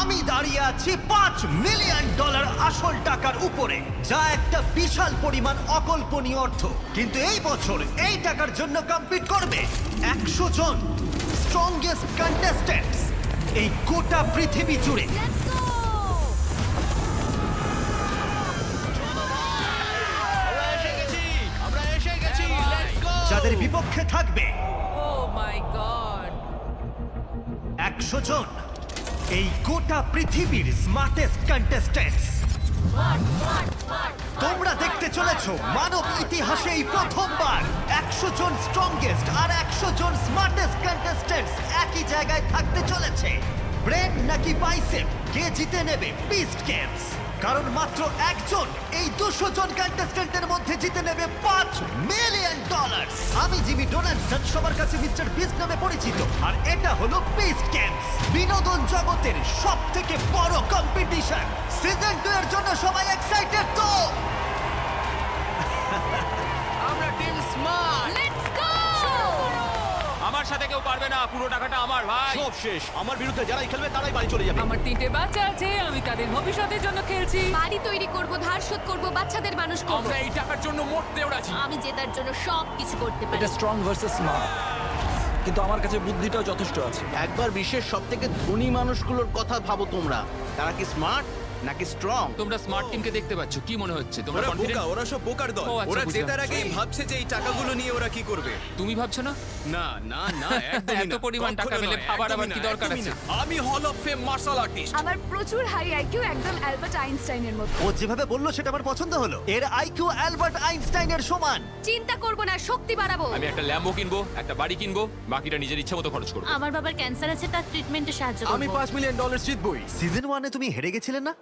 আমি দাঁড়িয়ে আছি $5 মিলিয়ন আসল টাকার উপরে, যা একটা বিশাল পরিমাণ অকল্পনীয় অর্থ। কিন্তু এই বছর এই টাকার জন্য কম্পিট করবে 100 জন স্ট্রংগেস্ট কন্টেস্ট্যান্টস এই গোটা পৃথিবী জুড়ে। যাদের বিপক্ষে থাকবে ও মাই গড 100 জন এই গোটা পৃথিবীর স্মার্টেস্ট কন্টেস্ট্যান্টস। তোমরা দেখতে চলেছো মানব ইতিহাসে এই প্রথমবার 100 জন স্ট্রংগেস্ট আর 100 জন স্মার্টেস্ট কন্টেস্ট্যান্টস একই জায়গায় থাকতে চলেছে। ব্রেন নাকি বাইসেপ, কে জিতে নেবে বিস্ট গেমস? কারণ মাত্র একজন এই 200 জন কন্টেস্ট্যান্টের মধ্যে জিতে নেবে $5 মিলিয়ন। আমি জিমি ডোনাল্ডসন, সবার কাছে মিস্টার বিস্ট নামে পরিচিত, আর এটা হলো বিস্ট গেমস, বিনোদন জগতের সব থেকে বড় কম্পিটিশন। সিজন 2 এর জন্য সবাই এক্সাইটেড তো? আমরা টিম স্মার্ট। লেটস গো আমার সাথে কেউ পারবে না, পুরো টাকাটা আমার ভাই। সব শেষ। আমার বিরুদ্ধে যারাই খেলবে তারাই বাড়ি চলে যাবে। আমার 3টে বাচ্চা আছে, আমি তাদের ভবিষ্যতের জন্য খেলছি। বাড়ি তৈরি করব, ধার শোধ করব, বাচ্চাদের মানুষ করব। আমরা এই টাকার জন্য মরতে ওড়াছি। আমি জেতার জন্য সব কিছু করতে পারি। এটা স্ট্রং ভার্সেস স্মার্ট, কিন্তু আমার কাছে বুদ্ধিটাও যথেষ্ট আছে। একবার বিশ্বের সব থেকে ধনী মানুষগুলোর কথা ভাবো তোমরা, তারা কি স্মার্ট নাকি স্ট্রং? তোমরা স্মার্ট টিমকে দেখতে পাচ্ছ, কি মনে হচ্ছে তোমরা ওরা কনফিডেন্ট? বোকা, ওরা সব বোকার দল। ও, আচ্ছা, ওরা বুঝলাম। জেতার আগেই ভাবছে যে এই টাকাগুলো নিয়ে ওরা কি করবে। তুমি ভাবছো না? না না না, একদমই এত না। পরিমাণ টাকা কখনো পেলে নয়, ভাবার আবার একদমই কি না, দরকার একদমই আছে? না। আমি hall of fame martial artist. আমার প্রচুর হাই আইকিউ, একদম অ্যালবার্ট আইনস্টাইনের মতো। ও যেভাবে বললো সেটা আমার পছন্দ হলো। এর আইকিউ অ্যালবার্ট আইনস্টাইনের সমান। চিন্তা করব না, শক্তি বাড়াবো। আমি একটা ল্যাম্বো কিনবো, একটা বাড়ি কিনবো, বাকিটা নিজের ইচ্ছে মতো খরচ করবো। আমার বাবার ক্যান্সার আছে, তার ট্রিটমেন্টে সাহায্য করব। আমি $5 মিলিয়ন জিতবই। সিজন 1 এ তুমি হেরে গেছিলে না?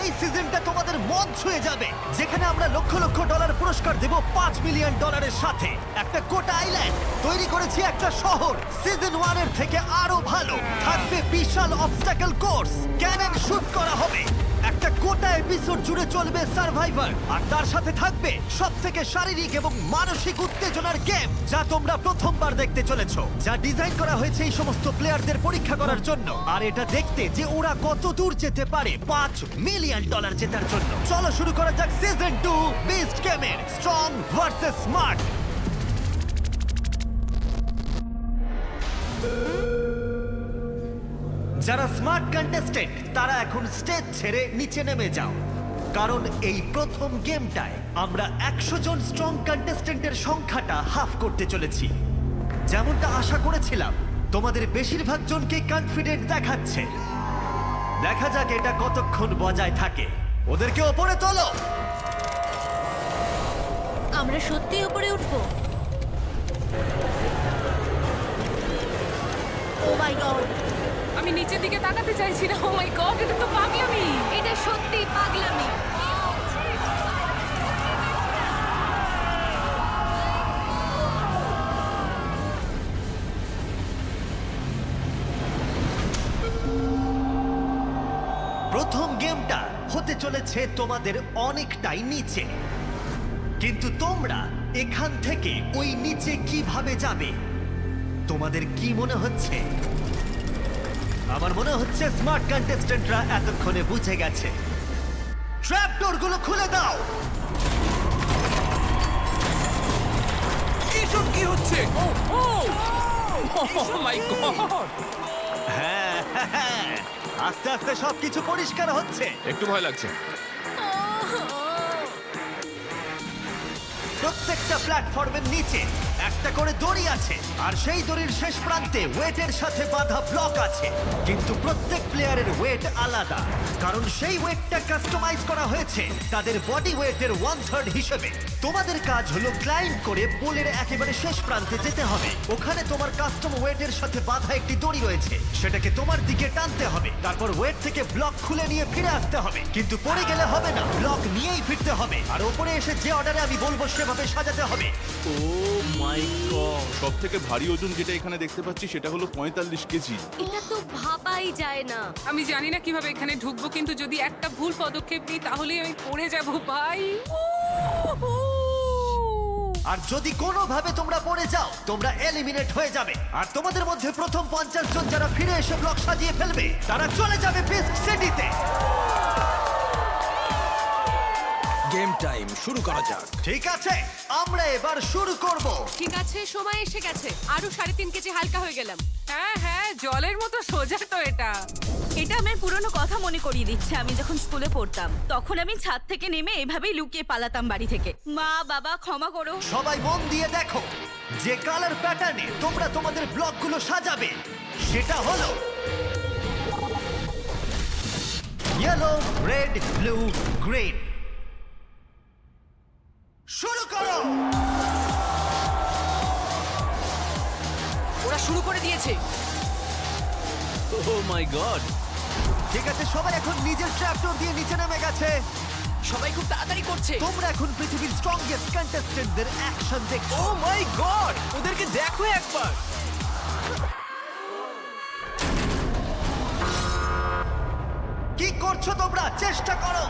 এই সিজনটা তোমাদের মন ছুঁয়ে যাবে, যেখানে আমরা লক্ষ লক্ষ ডলার পুরস্কার দেব $5 মিলিয়ন সাথে। একটা গোটা আইল্যান্ড তৈরি করেছি, একটা শহর সিজন 1 এর থেকে আরো ভালো। থাকবে বিশাল অবস্টাকল কোর্স, ক্যানন শুট করা হবে। একটা গোটা এপিসোড জুড়ে চলবে সার্ভাইভার, আর তার সাথে থাকবে সবথেকে শারীরিক এবং মানসিক উত্তেজনার গেম, যা তোমরা প্রথমবার দেখতে চলেছো, যা ডিজাইন করা হয়েছে এই সমস্ত প্লেয়ারদের পরীক্ষা করার জন্য, আর এটা দেখতে যে ওরা কত দূর যেতে পারে $5 মিলিয়ন জেতার জন্য। চলো শুরু করা যাক সিজন 2 বিস্ট গেমের স্ট্রং ভার্সেস স্মার্ট। যারা স্মার্ট কন্টেস্টেন্ট তারা এখন স্টেজ ছেড়ে নিচে নেমে যাও, কারণ এই প্রথম গেমটায় আমরা 100 জন স্ট্রং কন্টেস্টেন্টের সংখ্যাটা হাফ করতে চলেছি। যেমনটা আশা করেছিলাম, তোমাদের বেশিরভাগ জনকে কনফিডেন্ট দেখাচ্ছে। দেখা যাক এটা কতক্ষণ বজায় থাকে। ওদেরকে ওপরে তোলো। আমরা সত্যি উপরে উঠবো। ও মাই গড, আমি নিচের দিকে তাকাতে চাইছি না। ও মাই গড, এটা তো পাগলামি। এটা সত্যি পাগলামি। প্রথম গেমটা হতে চলেছে তোমাদের অনেকটাই নিচে, কিন্তু তোমরা এখান থেকে ওই নিচে কিভাবে যাবে? তোমাদের কি মনে হচ্ছে? আমার মনে হচ্ছে স্মার্ট কন্টেস্টেন্টরা এতক্ষণে বুঝে গেছে। ট্র্যাপডোর গুলো খুলে দাও। এসব কি হচ্ছে? ও মাই গড! হ্যাঁ, আস্তে আস্তে সবকিছু পরিষ্কার হচ্ছে। একটু ভয় লাগছে। প্রত্যেকটা প্ল্যাটফর্মের নিচে একটা করে দড়ি আছে, আর সেই দড়ির শেষ প্রান্তে ওয়েটের সাথে বাঁধা ব্লক আছে। কিন্তু প্রত্যেক প্লেয়ারের ওয়েট আলাদা, কারণ সেই ওয়েটটা কাস্টমাইজ করা হয়েছে তাদের বডি ওয়েটের 1/3 হিসেবে। তোমাদের কাজ হলো ক্লাইম্ব করে পোলের একেবারে শেষ প্রান্তে যেতে হবে। ওখানে তোমার কাস্টম ওয়েটের সাথে বাঁধা একটি দড়ি রয়েছে, সেটাকে তোমার দিকে টানতে হবে। তারপর ওয়েট থেকে ব্লক খুলে নিয়ে ফিরে আসতে হবে, কিন্তু পড়ে গেলে হবে না, ব্লক নিয়েই ফিরতে হবে। আর ওপরে এসে যে অর্ডারে আমি বলবো সেভাবে সাজাতে হবে। ও মাই গড, সবথেকে ভারী ওজন যেটা এখানে দেখতে পাচ্ছি সেটা হলো 45 কেজি। এটা তো ভাবাই যায় না। আমি জানি না কিভাবে এখানে ঢুকবো, কিন্তু যদি একটা ভুল পদক্ষেপ নিই তাহলেই আমি পড়ে যাব ভাই। আর যদি কোনোভাবে তোমরা পড়ে যাও তোমরা এলিমিনেট হয়ে যাবে। আর তোমাদের মধ্যে প্রথম 50 জন যারা ফিরে এসে ব্লক সাজিয়ে ফেলবে তারা চলে যাবে বিস্ট সিটিতে। গেম টাইম, শুরু করা যাক। ঠিক আছে, আমরা এবার শুরু করব। ঠিক আছে, সময় এসে গেছে। আরো 3.5 কেজি হালকা হয়ে গেলাম। হ্যাঁ হ্যাঁ, জলের মতো সোজা তো এটা। এটা আমার পুরনো কথা মনে করিয়ে দিচ্ছে। আমি যখন স্কুলে পড়তাম তখন আমি ছাদ থেকে নেমে এভাবেই লুকিয়ে পালাতাম বাড়ি থেকে। মা বাবা ক্ষমা করো। সবাই মন দিয়ে দেখো, যে কালার প্যাটার্নে তোমরা তোমাদের ব্লকগুলো সাজাবে সেটা হলো ইয়েলো, রেড, ব্লু, গ্রিন। শুরু করো। ওরা শুরু করে দিয়েছে। ও মাই গড! ঠিক আছে, সবাই এখন নিজের ট্র্যাক্টর দিয়ে নিচে নেমে গেছে। সবাই খুব তাড়াতাড়ি করছে। তোমরা এখন পৃথিবীর স্ট্রংগেস্ট কন্টেস্টেন্টদের অ্যাকশন দেখছো। ও মাই গড, ওদেরকে দেখো একবার। কি করছো তোমরা? চেষ্টা করো।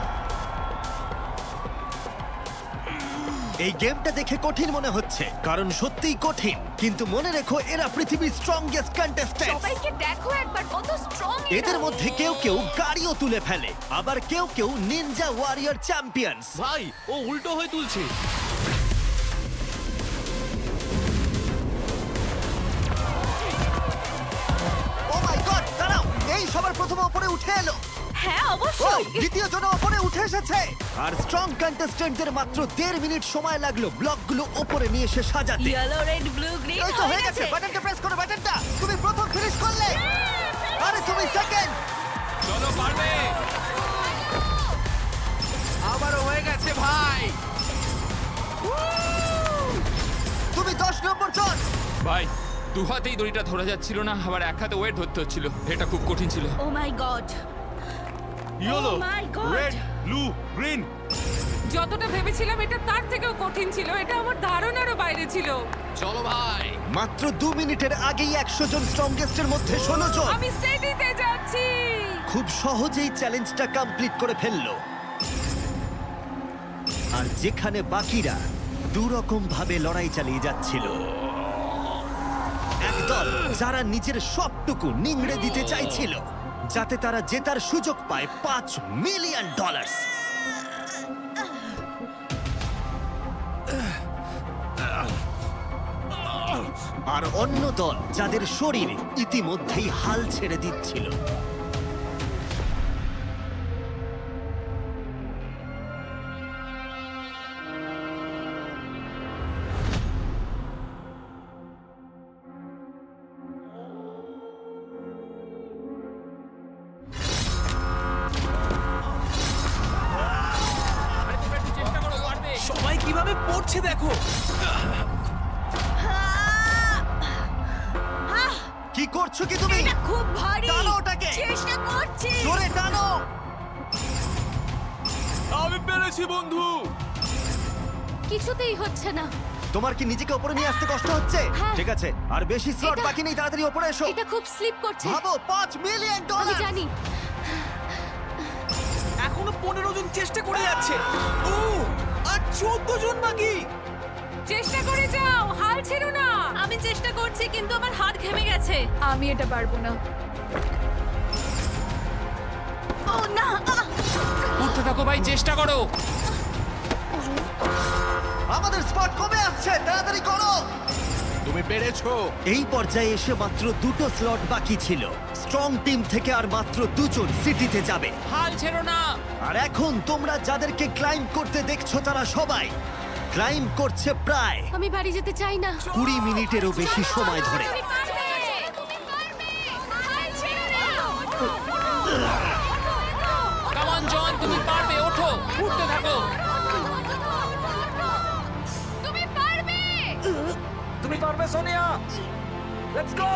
এই গেমটা দেখে কঠিন মনে হচ্ছে, কারণ সত্যিই কঠিন, কিন্তু মনে রেখো এরা পৃথিবীর স্ট্রংগেস্ট কন্টেস্ট্যান্ট। সবাইকে দেখো একবার কত স্ট্রং এদের মধ্যে কেউ কেউ গাড়িও তুলে ফেলে, আবার কেউ কেউ নিনজা ওয়ারিয়র চ্যাম্পিয়ন্স। ভাই, ও উল্টো হয়ে তুলছে। ও মাই গড, দাঁড়াও, এই সবার প্রথমে উপরে উঠে এলো। হ্যাঁ ও, অবশ্যই। দ্বিতীয় জন উপরে উঠে এসেছে। আর স্ট্রং কন্টেস্ট্যান্টদের মাত্র 1.5 মিনিট সময় লাগলো ব্লকগুলো উপরে নিয়ে এসে সাজাতে। ইয়েলো, রেড, ব্লু, গ্রিন এই তো হয়ে গেছে, বাটনটা প্রেস করো, বাটনটা। তুমি প্রথম ফিনিশ করলে, আরে তুমি সেকেন্ড। চলো, পারবে। আবারও হয়ে গেছে ভাই। তুমি 10 নম্বর জন। ভাই, দু হাতেই দড়িটা ধরা যাচ্ছিল না, আবার এক হাতে ওয়েট ধরতে হচ্ছিল। এটা খুব কঠিন ছিল। Oh my God. Yellow, Oh my God! Red, blue, green. যতটা ভেবেছিলাম এটা তার থেকেও কঠিন ছিল। এটা আমার ধারণারও বাইরে ছিল। চলো ভাই। মাত্র 2 মিনিটের আগেই 100 জন স্ট্রংগেস্টের মধ্যে 16 জন আমি সিটিতে যাচ্ছি। খুব সহজেই চ্যালেঞ্জটা কমপ্লিট করে ফেললো। আর যেখানে বাকিরা দুরকম ভাবে লড়াই চালিয়ে যাচ্ছিল, একদল যারা নিজের সবটুকু নিংড়ে দিতে চাইছিল যাতে তারা জেতার সুযোগ পায় $5 মিলিয়ন। আর অন্য দল যাদের শরীর ইতিমধ্যেই হাল ছেড়ে দিচ্ছিল। আরে তুমি একটু চেষ্টা করো, পারবে। সবাই কিভাবে পড়ছে দেখো। কি করছো কি তুমি? এটা খুব ভারী। টানো ওটাকে। চেষ্টা করছি। জোরে টানো। আমি পেরেছি বন্ধু। কিছুতেই হচ্ছে না। তোমার কি নিজেকে উপরে নিয়ে আসতে কষ্ট হচ্ছে? হ্যাঁ। ঠিক আছে, আর বেশি স্লট এটা- বাকি নেই, তাড়াতাড়ি উপরে এসো। এটা খুব স্লিপ করছে। ভাবো, $5 মিলিয়ন। আমি জানি। এখনো 15 জন চেষ্টা করে যাচ্ছে। ও, আর 14 জন বাকি। চেষ্টা করে যাও, হাল ছেড়ো না। আমি চেষ্টা করছি কিন্তু আমার হাত ঘেমে গেছে। আমি এটা পারবো না। ও না। উঠতে থাকো ভাই, চেষ্টা করো। আমাদের স্পট কমে আসছে, তাড়াতাড়ি করো। তুমি পেরেছো। এই পর্যায়ে এসে মাত্র 2টো স্লট বাকি ছিল। স্ট্রং টিম থেকে আর মাত্র 2 জন সিটিতে যাবে। হাল ছেড়ো না। আর এখন তোমরা যাদেরকে ক্লাইম্ব করতে দেখছো তারা সবাই ক্লাইম্ব করছে প্রায় আমি বাড়ি যেতে চাই না। 20 মিনিটেরও বেশি সময় ধরে। তুমি পারবে। তুমি পারবে। হাল ছেড়ে দাও। কাম অন জন, তুমি পারবে, ওঠো, উঠতে থাকো। তুমি পারবে। তুমি পারবে সোনিয়া। Let's go.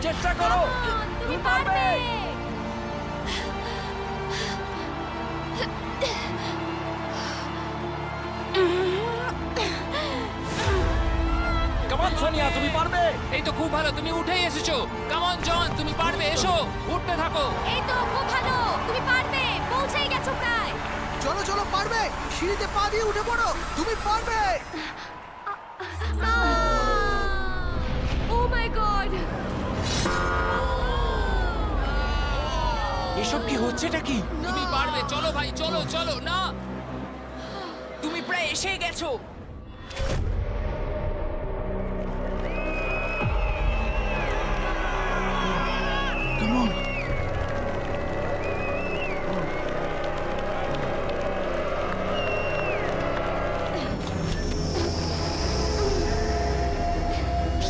চেষ্টা করো। তুমি পারবে। কাম অন সোনিয়া, তুমি পারবে। এই তো খুব ভালো, তুমি উঠেই এসেছো। কাম অন জন, তুমি পারবে, এসো, উঠতে থাকো। এই তো খুব ভালো। তুমি পারবে। পৌঁছেই গেছো প্রায়। চলো চলো, পারবে। সিঁড়িতে পা দিয়ে উঠে পড়ো, তুমি পারবে। ও মাই গড! এসব কি হচ্ছেটা কি? তুমি পারবে, চলো ভাই, চলো চলো। না, তুমি প্রায় এসে গেছো।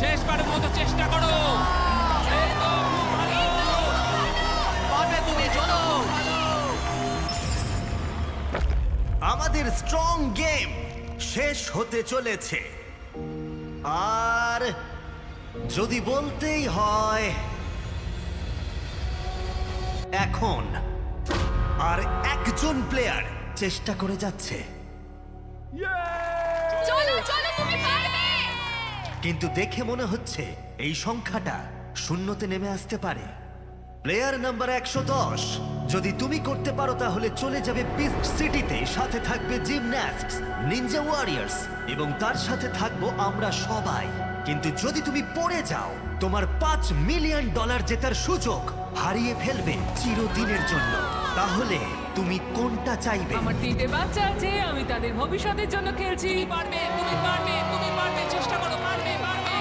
শেষবারের মতো চেষ্টা করো। এই তো, খুব ভালো। পারবে তুমি, চলো। আমাদের স্ট্রং গেম শেষ হতে চলেছে, আর যদি বলতেই হয় এখন আর একজন প্লেয়ার চেষ্টা করে যাচ্ছে, চলো চলো তুমি পারবে। কিন্তু দেখে মনে হচ্ছে এই সংখ্যাটা শূন্যতে নেমে আসতে পারে। প্লেয়ার নাম্বার 110, যদি তুমি করতে পারো তাহলে চলে যাবে বিস্ট সিটিতে, সাথে থাকবে জিমন্যাস্টস, নিনজা ওয়ারিয়ার্স এবং তার সাথে থাকবো আমরা সবাই। কিন্তু যদি তুমি পড়ে যাও, তোমার $5 মিলিয়ন জেতার সুযোগ হারিয়ে ফেলবে চিরদিনের জন্য। তাহলে তুমি কোনটা চাইবে? আমার 3টে বাচ্চা আছে, আমি তাদের ভবিষ্যতের জন্য খেলছি। তুমি পারবে, তুমি পারবে, তুমি পারবে, চেষ্টা করো, পারবে, পারবে।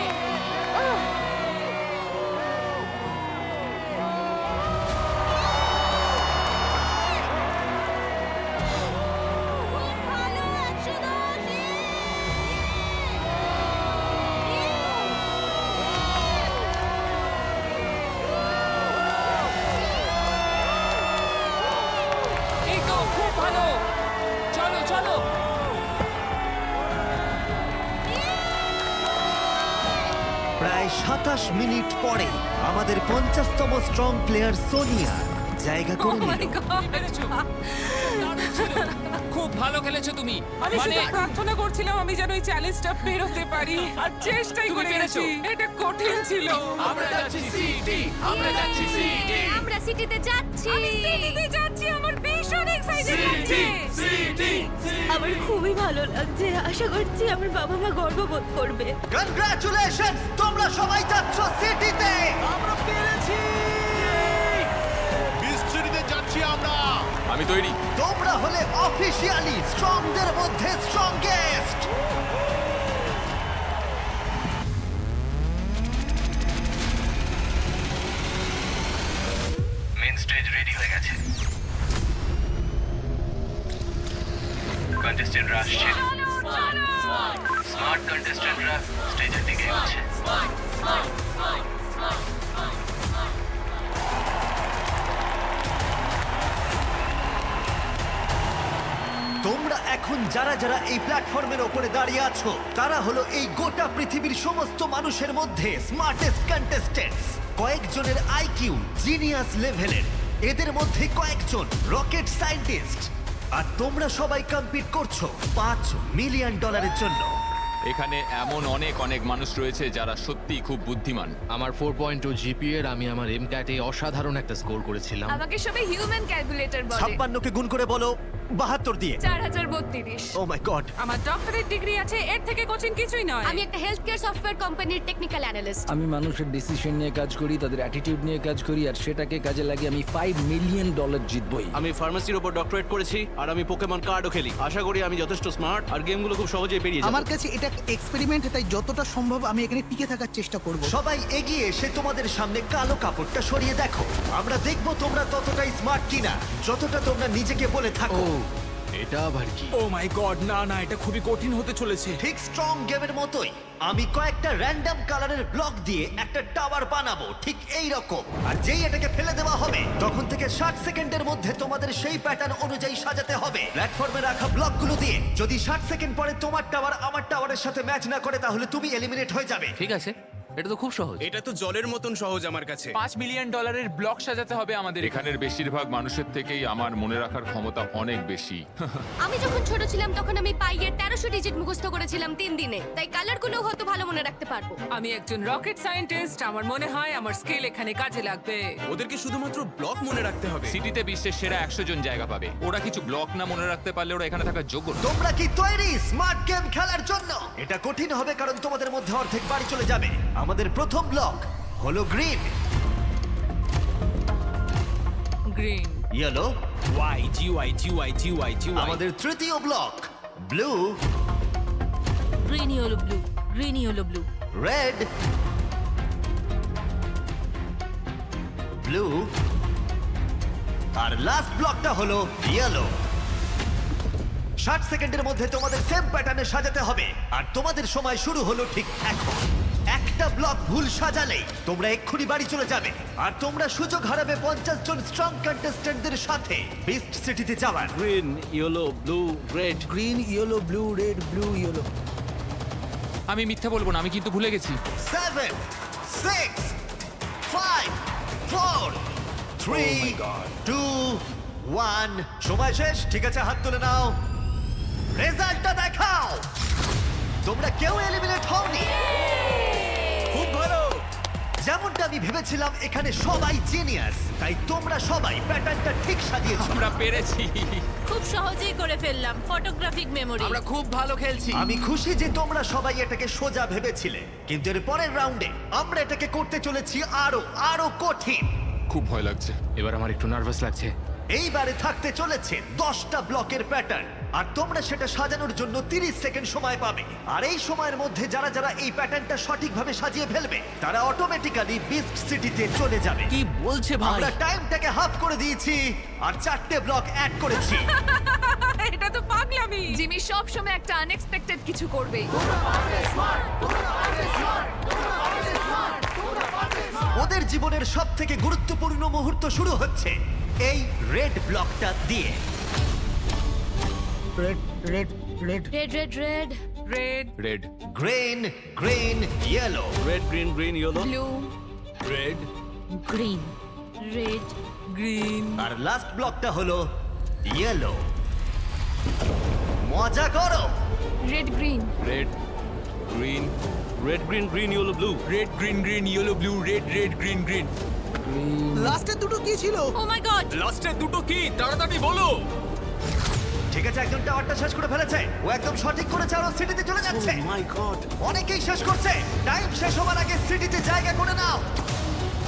ভালো 110। এই তো, খুব ভালো। চলো চলো। প্রায় 27 মিনিট পরে আমাদের 50তম স্ট্রং প্লেয়ার সোনিয়া জায়গা ও করে মাই নিল। গড! পেরেছো। দারুণ ছিল। খুব ভালো খেলেছো তুমি। আমি মানে শুধু প্রার্থনা করছিলাম আমি যেন এই চ্যালেঞ্জটা পেরোতে পারি, আর চেষ্টাই তুমি করে পেরেছো। গেছি। এটা কঠিন ছিল। আমরা যাচ্ছি সিটি, আমরা যাচ্ছি সিটি। আমরা সিটিতে যাচ্ছি। আমি সিটিতে যাচ্ছি, আমার ভীষণ এক্সাইটেড লাগছে। আমার খুবই ভালো লাগছে, আশা করছি আমার বাবা মা গর্ববোধ করবে। কনগ্রাচুলেশন, তোমরা সবাই যাচ্ছ সিটিতে। আমরা পেরেছি। বিস্ট সিটিতে যাচ্ছি আমরা। আমি তৈরি। তোমরা হলে অফিশিয়ালি স্ট্রংদের মধ্যে স্ট্রংগেস্ট। মেন স্টেজ রেডি হয়ে গেছে। কন্টেস্টেন্টরা আসছে। স্মার্ট কন্টেস্টেন্টরা স্টেজের দিকে এগোচ্ছে। তোমরা এখন যারা যারা এই প্ল্যাটফর্মের ওপরে দাঁড়িয়ে আছো, তারা হলো এই গোটা পৃথিবীর সমস্ত মানুষের মধ্যে স্মার্টেস্ট কন্টেস্টেন্টস। কয়েকজনের আইকিউ জিনিয়াস লেভেলের, এদের মধ্যে কয়েকজন রকেট সায়েন্টিস্ট, আর তোমরা সবাই কম্পিট করছো $5 মিলিয়ন জন্য। এখানে এমন অনেক অনেক মানুষ রয়েছে যারা সত্যি খুব বুদ্ধিমান। আমার 4.2 জিপিএ এর আমি আমার এমক্যাটে অসাধারণ একটা স্কোর করেছিলাম। আমাকে সবাই হিউম্যান ক্যালকুলেটর বলে। 56কে গুণ করে বলো 72 দিয়ে। 4032। ও মাই গড। আমার ডক্টরেট ডিগ্রি আছে, এর থেকে কঠিন কিছুই নয়। আমি একটা হেলথ কেয়ার সফটওয়্যার কোম্পানির টেকনিক্যাল অ্যানালিস্ট। আমি মানুষের ডিসিশন নিয়ে কাজ করি, তাদের অ্যাটিটিউড নিয়ে কাজ করি, আর সেটাকে কাজে লাগিয়ে আমি $5 মিলিয়ন জিতবই। আমি ফার্মেসির উপর ডক্টরেট করেছি, আর আমি পোকেমন কার্ডও খেলি। আশা করি আমি যথেষ্ট স্মার্ট, আর গেমগুলো খুব সহজেই পেরিয়ে যাবো। আমার কাছে এটা এক্সপেরিমেন্ট, তাই যতটা সম্ভব আমি এখানে টিকে থাকার চেষ্টা করব। সবাই এগিয়ে এসে তোমাদের সামনে কালো কাপড়টা সরিয়ে দেখো। আমরা দেখব তোমরা ততটাই স্মার্ট কিনা যতটা তোমরা নিজেকে বলে থাকো। এটা আবার কি? ও মাই গড, না না, এটা খুবই কঠিন হতে চলেছে। ঠিক স্ট্রং গেমের মতোই আমি কয়েকটা র্যান্ডম কালারের ব্লক দিয়ে একটা টাওয়ার বানাবো ঠিক এই রকম, আর যেই এটাকে ফেলে দেওয়া হবে তখন থেকে 60 সেকেন্ডের মধ্যে তোমাদের সেই প্যাটার্ন অনুযায়ী সাজাতে হবে প্ল্যাটফর্মে রাখা ব্লকগুলো দিয়ে। যদি 60 সেকেন্ড পরে তোমার টাওয়ার আমার টাওয়ারের সাথে ম্যাচ না করে তাহলে তুমি এলিমিনেট হয়ে যাবে। ঠিক আছে, এটা তো খুব সহজ। এটা তো জলের মতন সহজ আমার কাছে। $5 মিলিয়ন ব্লক সাজাতে হবে আমাদের। এখানের বেশিরভাগ মানুষের থেকেই আমার মনে রাখার ক্ষমতা অনেক বেশি। আমি যখন ছোট ছিলাম তখন আমি পাইয়ের 1300 ডিজিট মুখস্থ করেছিলাম 3 দিনে, তাই কালারগুলো হয়তো ভালো মনে রাখতে পারবো। আমি একজন রকেট সায়েন্টিস্ট, আমার মনে হয় আমার স্কিল এখানে কাজে লাগবে। ওদেরকে শুধুমাত্র ব্লক মনে রাখতে হবে। সিটিতে বিশ্বের সেরা 100 জন জায়গা পাবে। ওরা কিছু ব্লক না মনে রাখতে পারলে ওরা এখানে থাকার যোগ্য না। তোমরা কি তৈরি স্মার্ট গেম খেলার জন্য? এটা কঠিন হবে কারণ তোমাদের মধ্যে অর্ধেক বাড়ি চলে যাবে। আমাদের প্রথম ব্লক হলো green, green, yellow. Y G Y G Y G Y G Y. আমাদের তৃতীয় block blue, green yellow blue, green yellow blue. Red, blue, আর লাস্ট ব্লকটা হলো ইয়েলো। 60 সেকেন্ডের মধ্যে তোমাদের সেম প্যাটার্নে সাজাতে হবে আর তোমাদের সময় শুরু হলো ঠিক এখন। একটা ব্লক ভুল সাজালেই তোমরা এক্ষুনি বাড়ি চলে যাবে আর তোমরা সুযোগ হারাবে 50 জন স্ট্রং কন্টেস্ট্যান্টদের সাথে বিস্ট সিটিতে যাওয়ার। Green yellow blue red. Green yellow blue red blue yellow. আমি মিথ্যা বলবো না, আমি কিন্তু ভুলে গেছি। 7, 6, 5, 4, 3, 2, 1। সময় শেষ। ঠিক আছে, হাত তুলে নাও, রেজাল্টটা দেখাও। তোমরা কেউ এলিমিনেট হওনি। খুব ভালো। যেমনটা আমি ভেবেছিলাম, এখানে সবাই জিনিয়াস, তাই তোমরা সবাই প্যাটার্নটা ঠিক সাজিয়েছো। আমরা পেরেছি। খুব সহজেই করে ফেললাম। Photographic memory. আমরা খুব ভালো খেলছি। আমি খুশি যে তোমরা সবাই এটাকে সোজা ভেবেছিলে, কিন্তু এর পরের রাউন্ডে আমরা এটাকে করতে চলেছি আরো কঠিন। খুব ভয় লাগছে। এবার আমার একটু নার্ভাস লাগছে। এইবারে থাকতে চলেছে 10টা ব্লকের প্যাটার্ন আর তোমরা সেটা সাজানোর জন্য 30 সেকেন্ড সময় পাবে। আর এই সময়ের মধ্যে যারা যারা এই প্যাটার্নটা সঠিকভাবে সাজিয়ে ফেলবে তারা অটোমেটিক্যালি বিস্ট সিটিতে চলে যাবে। কি বলছে ভাই? আমরা টাইমটাকে হাফ করে দিয়েছি আর 4টে ব্লক অ্যাড করেছি। এটা তো পাগলামি। জিমি সব সময় একটা আনএক্সপেক্টেড কিছু করবে। ওদের জীবনের সবথেকে গুরুত্বপূর্ণ মুহূর্ত শুরু হচ্ছে এই রেড ব্লকটা দিয়ে। Red red red red red red red, red, green, green, yellow, red green green yellow blue, red green red green, আর লাস্ট ব্লকটা হলো ইয়েলো। মজা করো। Red green red, green, red green green yellow blue. Red, green, green, yellow, blue, red, red, green, green. লাস্টের দুটো কি ছিল? Oh my God. লাস্টের দুটো কি? তাড়াতাড়ি বলো। ঠিক আছে, একজন টাওয়ারটা শেষ করে ফেলেছে। ও একদম সঠিক করেছে আর ও সিটিতে চলে যাচ্ছে। মাই গড। অনেকেই শেষ করছে। টাইম শেষ হবার আগে সিটিতে জায়গা করে নাও।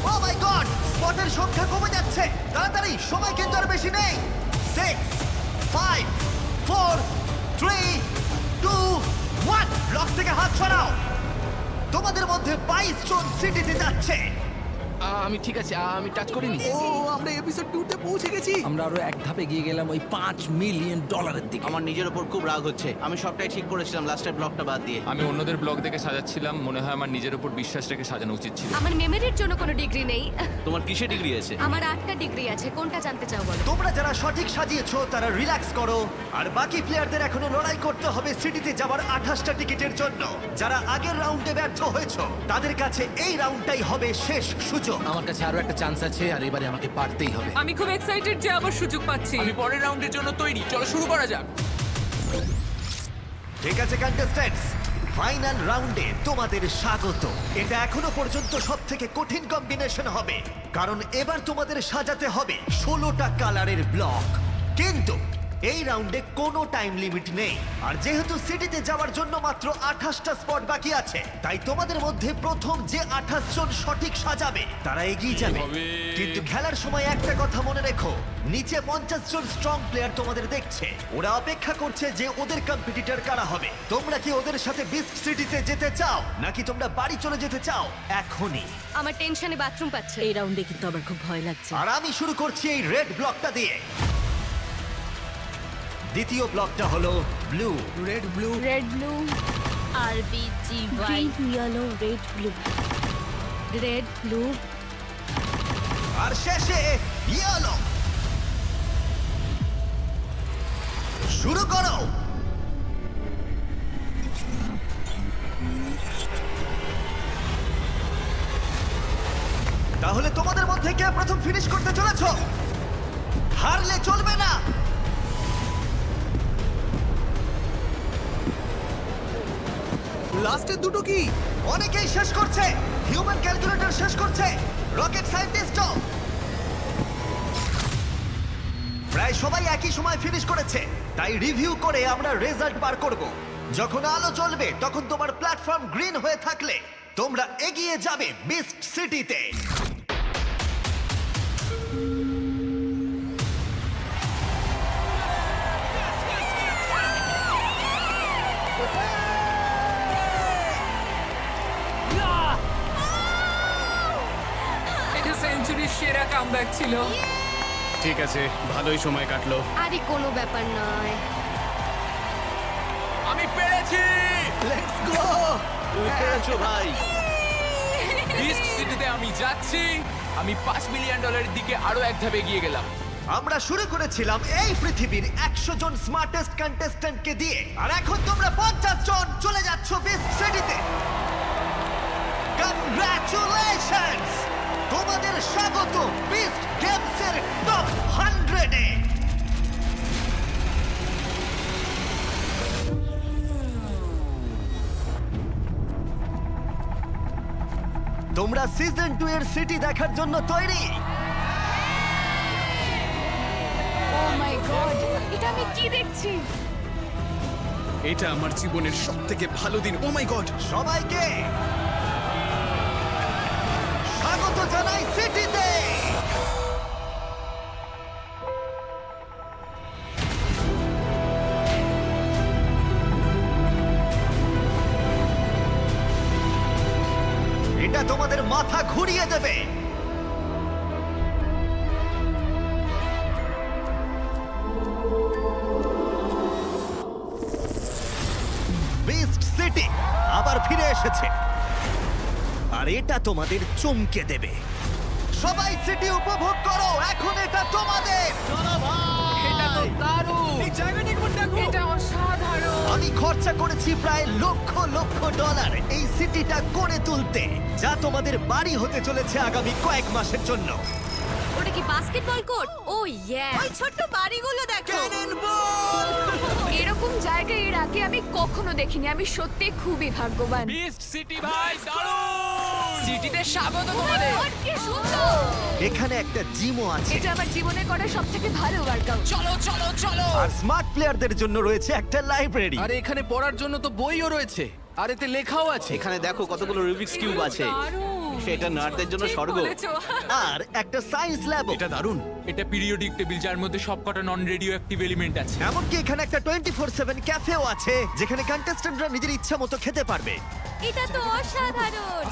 ও মাই গড, স্পটের সংখ্যা কমে যাচ্ছে। তাড়াতাড়ি, সময় কিন্তু আর বেশি নেই। 6, 5, 4, 3, 2, 1। ব্লক থেকে হাত সরাও। তোমাদের মধ্যে 22 জন সিটিতে যাচ্ছে। আমি ঠিক আছে, আমি টাচ করিনি। ও, আমরা এপিসোড 2 তে পৌঁছে গেছি। আমরা আরো এক ধাপে গিয়ে গেলাম ওই $5 মিলিয়ন দিকে। আমার নিজের উপর খুব রাগ হচ্ছে। আমি সবটাই ঠিক করেছিলাম লাস্টের ব্লকটা বাদ দিয়ে। আমি অন্যদের ব্লগ দেখে সাজাচ্ছিলাম, মনে হয় আমার নিজের উপর বিশ্বাস রেখে সাজানো উচিত ছিল। আমার মেমোরির জন্য কোনো ডিগ্রি নেই। তোমার কিসে ডিগ্রি আছে? আমার 8টা ডিগ্রি আছে, কোনটা জানতে চাও বলো? তোমরা যারা সঠিক সাজিয়েছো তারা রিল্যাক্স করো আর বাকি প্লেয়ারদের এখনো লড়াই করতে হবে সিটিতে যাওয়ার 28টা টিকিটের জন্য। যারা আগের রাউন্ডে ব্যর্থ হয়েছো তাদের কাছে এই রাউন্ডটাই হবে শেষ সুযোগ। আমার কাছে আরো একটা চান্স আছে আর এবারে আমাকে পারতেই হবে। আমি খুব এক্সাইটেড যে আবার সুযোগ পাচ্ছি। আমি পরের রাউন্ডের জন্য তৈরি। চলো শুরু করা যাক। ঠিক আছে কন্টেস্ট্যান্টস, ফাইনাল রাউন্ডে তোমাদের স্বাগত। এটা এখনো পর্যন্ত সবথেকে কঠিন কম্বিনেশন হবে কারণ এবার তোমাদের সাজাতে হবে 16টা কালারের ব্লক। কিন্তু এই রাউন্ডে কোনো টাইম লিমিট নেই আর যেহেতু সিটিতে যাওয়ার জন্য মাত্র 28টা স্পট বাকি আছে, তাই তোমাদের মধ্যে প্রথম যে 28 জন সঠিক সাজাবে তারা এগিয়ে যাবে। হবে? কিন্তু খেলার সময় একটা কথা মনে রেখো, নিচে 50 জন স্ট্রং প্লেয়ার তোমাদের দেখছে। ওরা অপেক্ষা করছে যে ওদের কম্পিটিটর কারা হবে। তোমরা কি ওদের সাথে বিস্ট সিটিতে যেতে চাও নাকি তোমরা বাড়ি চলে যেতে চাও এখনই? আমার টেনশনে বাথরুম পাচ্ছে। এই রাউন্ডে কিন্তু আমার খুব ভয় লাগছে। আর আমি শুরু করছি এই রেড ব্লকটা দিয়ে। দ্বিতীয় ব্লকটা হলো blue. Red blue red blue RBGY yellow red blue. Red blue আর শেষে ইয়েলো। শুরু করো। তাহলে তোমাদের মধ্যে কে প্রথম ফিনিশ করতে চলেছো? হারলে চলবে না। লাস্টের দুটো কি? অনেকেই শেষ করছে। হিউম্যান ক্যালকুলেটর শেষ করছে, রকেট সায়েন্টিস্টও। প্রায় সবাই একই সময় ফিনিশ করেছে, তাই রিভিউ করে আমরা রেজাল্ট বার করব। যখন আলো জ্বলবে তখন তোমার প্ল্যাটফর্ম গ্রিন হয়ে থাকলে তোমরা এগিয়ে যাবে বিস্ট সিটিতে। এটা সেঞ্চুরির সেরা কামব্যাক ছিল। ঠিক আছে, ভালোই সময় কাটলো। আরে কোনো ব্যাপার নয়। আমি পেরেছি! Let's go! তুমি পেরেছো ভাই। বিস্ট সিটিতে আমি যাচ্ছি। আমি $5 মিলিয়ন দিকে আরো এক ধাপ এগিয়ে গেলাম। আমরা শুরু করেছিলাম এই পৃথিবীর 100 জন স্মার্টেস্ট কন্টেস্ট্যান্টকে দিয়ে, আর এখন তোমরা 50 জন চলে যাচ্ছ বিস্ট সিটিতে। কংগ্রাচুলেশনস! তোমাদের স্বাগত বিস্ট গেমসের টপ 100-এ। তোমরা সিজন 2 এর সিটি দেখার জন্য তৈরি? ও মাই গড, এটা আমি কি দেখছি? এটা আমার জীবনের সবথেকে ভালো দিন। ও মাই গড! সবাইকে স্বাগত জানাই সিটিতে। এটা তোমাদের মাথা ঘুরিয়ে দেবে। বিস্ট সিটি আবার ফিরে এসেছে, আর এটা তোমাদের চমকে দেবে। সবাই সিটি উপভোগ করো, এখন এটা তোমাদের। এটা তো দারুণ! এই জায়গাটা একবার দেখো। এটা অসাধারণ! আমি খরচা করেছি প্রায় লক্ষ লক্ষ ডলার এই সিটিটা করে তুলতে, যা তোমাদের বাড়ি হতে চলেছে আগামী কয়েক মাসের জন্য। ওটা কি বাস্কেটবল কোর্ট? ও ইয়া! ওই ছোট্ট বাড়িগুলো দেখো। এরকম জায়গা এর আগে আমি কখনো দেখিনি। আমি সত্যি খুবই ভাগ্যবান। বিস্ট সিটি ভাই, দারুণ! সিটিতে স্বাগত তোমাদের। Oh my God, কি সুন্দর! এখানে একটা জিমও আছে, এটা আমার জীবনে করা সবথেকে ভালো ওয়ার্কআউট। চলো চলো চলো! আর স্মার্ট প্লেয়ারদের জন্য রয়েছে একটা লাইব্রেরি। আরে এখানে পড়ার জন্য তো বইও রয়েছে, আর এতে লেখাও আছে। এখানে দেখো কতগুলো রুবিক্স কিউব আছে। দারুণ! সেটা নার্ডদের জন্য ঠিক স্বর্গ। বলেছো। আর একটা সায়েন্স ল্যাব। এটা দারুণ। এটা পিরিয়ডিক টেবিল যার মধ্যে সবকটা নন রেডিও অ্যাক্টিভ এলিমেন্ট আছে। এমনকি এখানে একটা 24/7 ক্যাফেও আছে, যেখানে কন্টেস্ট্যান্টরা নিজের ইচ্ছা মতো খেতে পারবে। এটা তো অসাধারণ।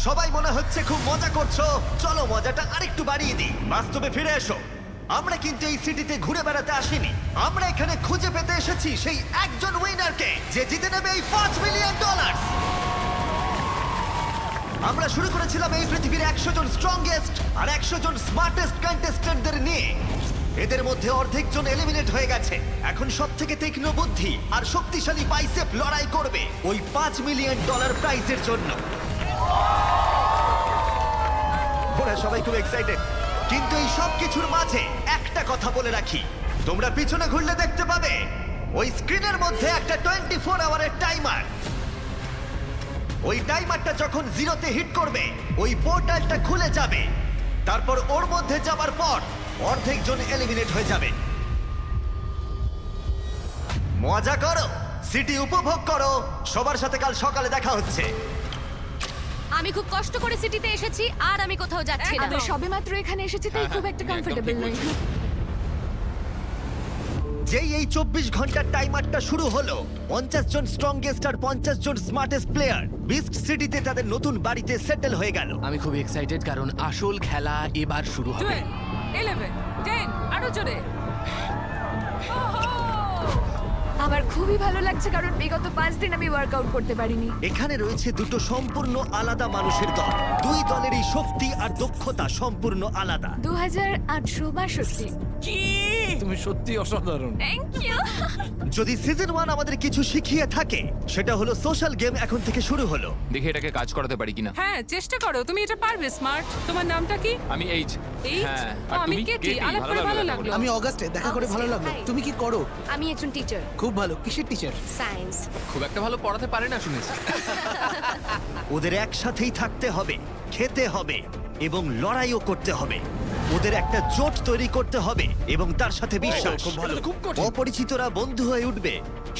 সবাই মনে হচ্ছে খুব মজা করছো। চলো মজাটা আরেকটু বাড়িয়ে দিই, বাস্তবে ফিরে এসো। আমরা কিন্তু এই সিটিতে ঘুরে বেড়াতে আসিনি, আমরা এখানে খুঁজে পেতে এসেছি সেই একজন উইনারকে যে জিতে নেবে এই $5 মিলিয়ন। আমরা শুরু করেছিলাম এই পৃথিবীর 100 জন স্ট্রংগেস্ট আর 100 জন স্মার্টেস্ট কন্টেস্ট্যান্টদের নিয়ে। এদের মধ্যে অর্ধেক জন এলিমিনেট হয়ে গেছে। এখন সব থেকে তীক্ষ্ণ বুদ্ধি আর শক্তিশালী বাইসেপ লড়াই করবে ওই $5 মিলিয়ন প্রাইজের জন্য। ওরা সবাই খুব এক্সাইটেড, কিন্তু এই সব কিছুর মাঝে একটা কথা বলে রাখি, তোমরা পিছনে ঘুরলে দেখতে পাবে ওই স্ক্রিনের মধ্যে একটা 24 আওয়ারের টাইমার। ওই টাইমারটা যখন 0-তে হিট করবে, ওই পোর্টালটা খুলে যাবে। তারপর ওর মধ্যে যাবার পর অর্ধেক জন এলিমিনেট হয়ে যাবে। মজা করো, সিটি উপভোগ করো। সবার সাথে কাল সকালে দেখা হচ্ছে। আমি খুব কষ্ট করে সিটিতে এসেছি, আর আমি কোথাও যাচ্ছি না। আমি সবেমাত্র এখানে এসেছি, তাই খুব একটা কমফোর্টেবল নই। যেই এই 24 ঘন্টার টাইমারটা শুরু হলো, 50 জন স্ট্রংগেস্ট আর 50 জন স্মার্টেস্ট প্লেয়ার বিস্ট সিটিতে তাদের নতুন বাড়িতে সেটেল হয়ে গেল। আমি খুব এক্সাইটেড কারণ আসল খেলা এবার শুরু হবে। 12, 11, 10, আরো জোরে। আমার খুবই ভালো লাগছে কারণ বিগত 5 দিন আমি ওয়ার্কআউট করতে পারিনি। এখানে রয়েছে দুটো সম্পূর্ণ আলাদা মানুষের দল। দুই দলেরই শক্তি আর দক্ষতা সম্পূর্ণ আলাদা। 2862 কি তুমি সত্যি অসাধারণ। Thank you. যদি সিজন 1 আমাদের কিছু শিখিয়ে থাকে সেটা হলো সোশ্যাল গেম এখন থেকে শুরু হলো। দেখি এটাকে কাজ করাতে পারি কিনা। হ্যাঁ চেষ্টা করো, তুমি এটা পারবে। স্মার্ট, তোমার নামটা কি? আমি এইচ। এইচ? হ্যাঁ, ও, আর আমি তুমি? কেটি। কেটি, আলাপ করে ভালো লাগলো। আমি অগাস্টে, দেখা করে ভালো লাগলো। Hi. তুমি কি করো? আমি একজন টিচার, খুব ভালো। কিসের টিচার? সায়েন্স। খুব একটা ভালো পড়াতে পারে না শুনেছি। ওদের একসাথেই থাকতে হবে, খেতে হবে এবং লড়াইও করতে হবে। ওদের একটা জোট তৈরি করতে হবে এবং তার সাথে বিশ্বাস। অপরিচিতরা বন্ধু হয়ে উঠবে,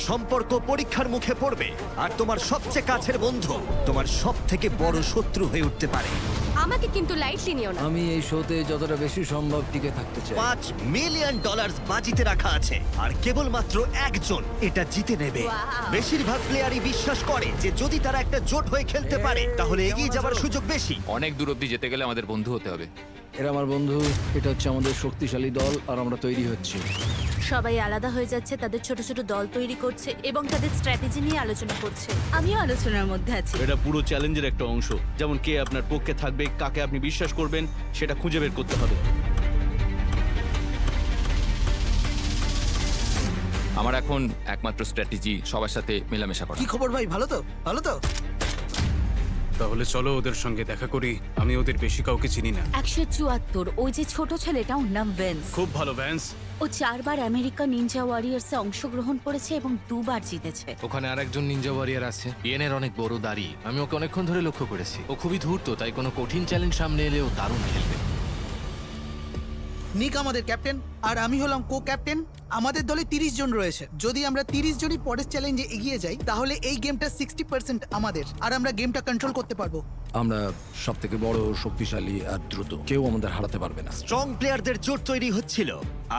সম্পর্ক পরীক্ষার মুখে পড়বে, আর তোমার সবচেয়ে কাছের বন্ধু তোমার সব থেকে বড় শত্রু হয়ে উঠতে পারে। আমাকে কিন্তু লাইটলি নিও না। আমি এই শোতে যতটা বেশি সম্ভব টিকে থাকতে চাই। $5 মিলিয়ন বাজিতে রাখা আছে আর কেবলমাত্র একজন এটা জিতে নেবে। Wow. বেশিরভাগ প্লেয়ারই বিশ্বাস করে যে যদি তারা একটা জোট হয়ে খেলতে পারে তাহলে এগিয়ে যাওয়ার সুযোগ বেশি। অনেক দূর অব্দি যেতে গেলে আমাদের বন্ধু হতে হবে। এরা আমার বন্ধু, এটা হচ্ছে আমাদের শক্তিশালী দল আর আমরা তৈরি হচ্ছি। সবাই আলাদা হয়ে যাচ্ছে, তাদের ছোট ছোট দল তৈরি করছে এবং তাদের স্ট্র্যাটেজি নিয়ে আলোচনা করছে। আমিও আলোচনার মধ্যে আছি। এটা পুরো চ্যালেঞ্জের একটা অংশ, যেমন কে আপনার পক্ষে থাকবে, কাকে আপনি বিশ্বাস করবেন সেটা খুঁজে বের করতে হবে। আমার এখন একমাত্র স্ট্র্যাটেজি সবার সাথে মেলামেশা করা। কি খবর ভাই? ভালো তো? ভালো তো? তাহলে চলো ওদের সঙ্গে দেখা করি। আমি ওদের বেশি কাউকে চিনি না। 174, ওই যে ছোট ছেলেটা, ওর নাম ভেন্স। খুব ভালো ভ্যান্স। ও 4 বার আমেরিকা নিনজা ওয়ারিয়ার্সে অংশগ্রহণ করেছে এবং 2 বার জিতেছে। ওখানে আরেকজন নিনজা ওয়ারিয়ার আছে, ইয়েনের অনেক বড় দাড়ি। আমি ওকে অনেকক্ষণ ধরে লক্ষ্য করেছি। ও খুবই ধূর্ত, তাই কোনো কঠিন চ্যালেঞ্জ সামনে এলে ও দারুণ খেলবে। নিক আমাদের ক্যাপ্টেন আর আমি হলাম কো ক্যাপ্টেন। আমাদের দলে 30 জন রয়েছে। যদি আমরা 30 জনই পরের চ্যালেঞ্জে এগিয়ে যাই তাহলে এই গেমটা 60% আমাদের আর আমরা গেমটা কন্ট্রোল করতে পারবো। আমরা সব থেকে বড়, শক্তিশালী আর দ্রুত। কেউ আমাদের হারাতে পারবে না। স্ট্রং প্লেয়ারদের জোট তৈরি হচ্ছিল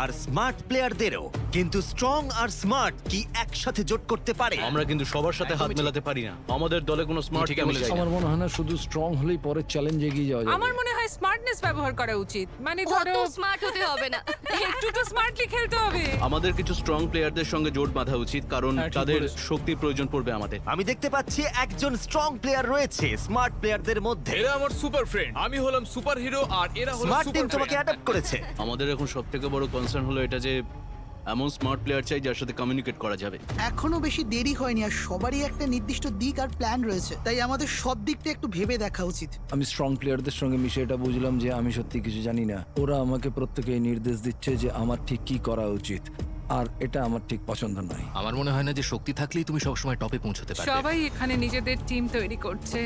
আর স্মার্ট প্লেয়ারদেরও। কিন্তু স্ট্রং আর স্মার্ট কি একসাথে জোট করতে পারে? আমরা কিন্তু সবার সাথে হাত মেলাতে পারি না। আমাদের দলে কোনো স্মার্ট ঠিক কেউ বলেছো। চাই না। আমার মনে হয় না শুধু স্ট্রং হলেই পরের চ্যালেঞ্জ এগিয়ে যাওয়া যাবে। আমার মনে হয় স্মার্টনেস ব্যবহার করা উচিত। মানে অত ধরো স্মার্ট হতে হবে না। একটু তো স্মার্টলি খেলতে হবে। আমাদের কিছু স্ট্রং প্লেয়ারদের সঙ্গে জোট বাঁধা উচিত, কারণ হ্যাঁ, ঠিক তাদের বলেছো। শক্তির প্রয়োজন পড়বে আমাদের। আমি দেখতে পাচ্ছি একজন স্ট্রং প্লেয়ার রয়েছে স্মার্ট প্লেয়ারদের মধ্যে। এরা আমার সুপার ফ্রেন্ড, আমি হলাম সুপার হিরো আর এরা হলো স্মার্ট টিম সুপার তোমাকে অ্যাডাপ্ট করেছে। আমাদের এখন সব থেকে বড় কনসার্ন হলো এটা যে এমন স্মার্ট প্লেয়ার চাই যার সাথে কমিউনিকেট করা যাবে। এখনো বেশি দেরি হয়নি আর সবারই একটা নির্দিষ্ট দিক আর প্ল্যান রয়েছে, তাই আমাদের সব দিকটা একটু ভেবে দেখা উচিত। আমি স্ট্রং প্লেয়ারদের সঙ্গে মিশে এটা বুঝলাম যে আমি সত্যি কিছু জানি না। ওরা আমাকে প্রত্যেকেই নির্দেশ দিচ্ছে যে আমার ঠিক কি করা উচিত, আর এটা আমার ঠিক পছন্দ নয়। আমার মনে হয় না যে শক্তি থাকলেই তুমি সবসময় টপে পৌঁছতে পারবে। সবাই এখানে নিজেদের টিম তৈরি করছে,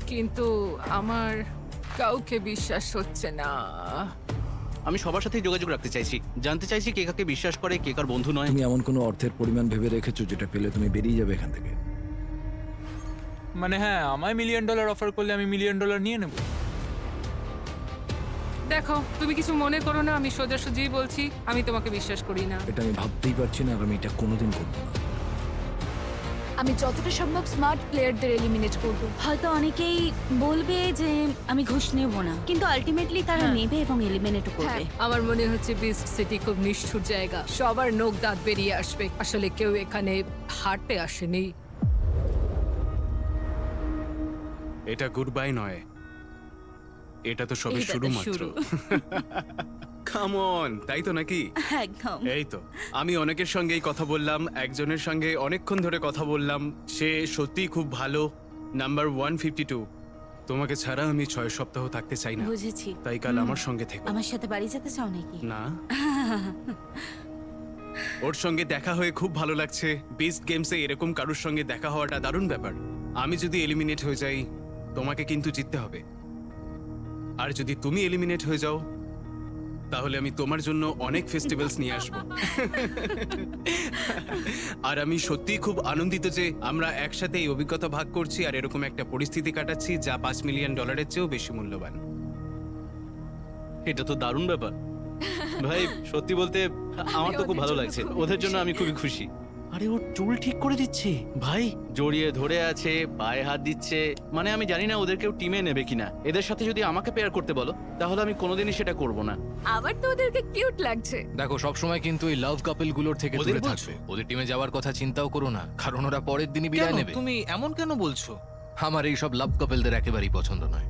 কিন্তু আমার কাউকে বিশ্বাস হচ্ছে না। আমি সবার সাথেই যোগাযোগ রাখতে চাইছি, জানতে চাইছি কে কাকে বিশ্বাস করে, কে কার বন্ধু নয়। তুমি এমন কোনো অর্থের পরিমাণ ভেবে রেখেছো যেটা পেলে তুমি বেরিয়ে যাবে এখান থেকে? মানে হ্যাঁ, আমায় $1 মিলিয়ন অফার করলে আমি $1 মিলিয়ন নিয়ে নেব। দেখো, তুমি কিছু মনে করো না, আমি সোজাসুজি বলছি, আমি তোমাকে বিশ্বাস করি না। এটা আমি ভাবতেই পারছি না আর আমি এটা কোনোদিন করবো না। আমি যতটা সম্ভব স্মার্ট প্লেয়ারদের এলিমিনেট করব। হয়তো অনেকেই বলবে যে আমি ঘুষ নেব না, কিন্তু আলটিমেটলি তারা নেবে এবং এলিমিনেটও করবে। আমার মনে হচ্ছে বিস্ট সিটি খুব নিষ্ঠুর জায়গা, সবার নোক দাঁত বেরিয়ে আসবে। আসলে কেউ এখানে হারতে আসেনি। এটা গুড বাই নয়, এটা তো সবে এটা তো শুরু মাত্র। শুরু। কাম অন, তাই তো নাকি? একদম। এই তো, আমি অনেকের সঙ্গেই কথা বললাম, একজনের সঙ্গে অনেকক্ষণ ধরে কথা বললাম। সে সত্যিই খুব ভালো, নাম্বার 152। তোমাকে ছাড়া আমি 6 সপ্তাহ থাকতে চাই না, বুঝেছি। তাই কাল আমার সঙ্গে থেকো। আমার সাথে বাড়ি যেতে চাও নাকি? না, ওর সঙ্গে দেখা হয়ে খুব ভালো লাগছে। বিস্ট গেমসে এরকম কারোর সঙ্গে দেখা হওয়াটা দারুণ ব্যাপার। আমি যদি এলিমিনেট হয়ে যাই, তোমাকে কিন্তু জিততে হবে। আর যদি তুমি এলিমিনেট হয়ে যাও, তাহলে আমি তোমার জন্য অনেক ফেস্টিভ্যালস নিয়ে আসবো। আর আমি সত্যিই খুব আনন্দিত যে আমরা একসাথে এই অভিজ্ঞতা ভাগ করছি আর এরকম একটা পরিস্থিতি কাটাচ্ছি যা $5 মিলিয়ন চেয়েও বেশি মূল্যবান। এটা তো দারুণ ব্যাপার ভাই, সত্যি বলতে আমার তো খুব ভালো লাগছে। ওদের জন্য আমি খুবই খুশি। আরে ওর চুল ঠিক করে দিচ্ছে ভাই, জড়িয়ে ধরে আছে, পায়ে হাত দিচ্ছে। মানে আমি জানি না ওদের কেউ টিমে নেবে কিনা। এদের সাথে যদি আমাকে পেয়ার করতে বলো তাহলে আমি কোনোদিনই সেটা করব না। আবার তো ওদেরকে কিউট লাগছে। দেখো, সবসময় কিন্তু এই লাভ কাপল গুলোর থেকে ওদের দূরে বলছো? থাকবে। ওদের টিমে যাওয়ার কথা চিন্তাও করো না, কারণ ওরা পরের দিনই বিদায় নেবে। তুমি এমন কেন বলছো? আমার এই সব লাভ কাপলদের একেবারেই পছন্দ নয়।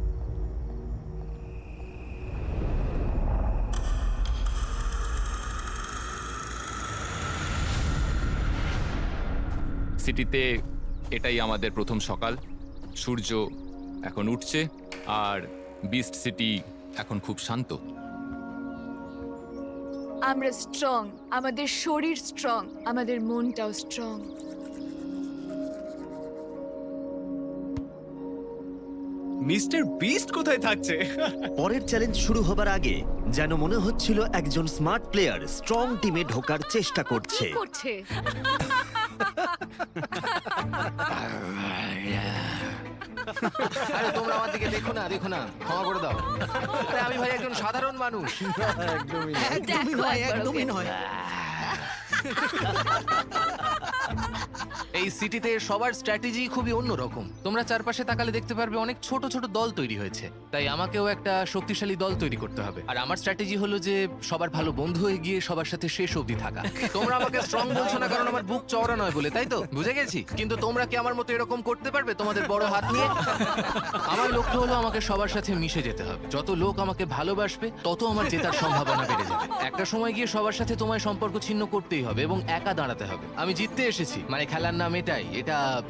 সিটিতে এটাই আমাদের প্রথম সকাল। সূর্য এখন উঠছে আর বিস্ট সিটি এখন খুব শান্ত। আমরা স্ট্রং, আমাদের শরীর স্ট্রং, আমাদের মনটাও স্ট্রং। মিস্টার বিস্ট কোথায় থাকছে? পরের চ্যালেঞ্জ শুরু হবার আগে যেন মনে হচ্ছিল একজন স্মার্ট প্লেয়ার স্ট্রং টিমে ঢোকার চেষ্টা করছে। কি করছে? আরে তোমরা আমার দিকে দেখো না, ক্ষমা করে দাও। আরে আমি ভাই একজন সাধারণ মানুষ। একদমই দেখো নয়, একবার একদমই ওকে। নয়। এই সিটিতে সবার স্ট্র্যাটেজি খুবই অন্যরকম। তোমরা চারপাশে তাকালে দেখতে পারবে অনেক ছোট ছোট দল তৈরি হয়েছে। তাই আমাকেও একটা শক্তিশালী দল তৈরি করতে হবে। আর আমার স্ট্র্যাটেজি হলো যে সবার ভালো বন্ধু হয়ে গিয়ে সবার সাথে শেষ অবধি থাকা। তোমরা আমাকে স্ট্রং বলছো না কারণ আমার বুক চওড়া নয় বলে, তাই তো? বুঝে গেছি। কিন্তু তোমরা কি আমার মতো এরকম করতে পারবে তোমাদের বড় হাত নিয়ে? আমার লক্ষ্য হলো আমাকে সবার সাথে মিশে যেতে হবে। যত লোক আমাকে ভালোবাসবে তত আমার জেতার সম্ভাবনা বেড়ে যাবে। একটা সময় গিয়ে সবার সাথে তোমায় সম্পর্ক ছিন্ন করতেই হবে এবং একা দাঁড়াতে হবে। আমি জিততে এসেছি, মানে খেলার নাম এটাই।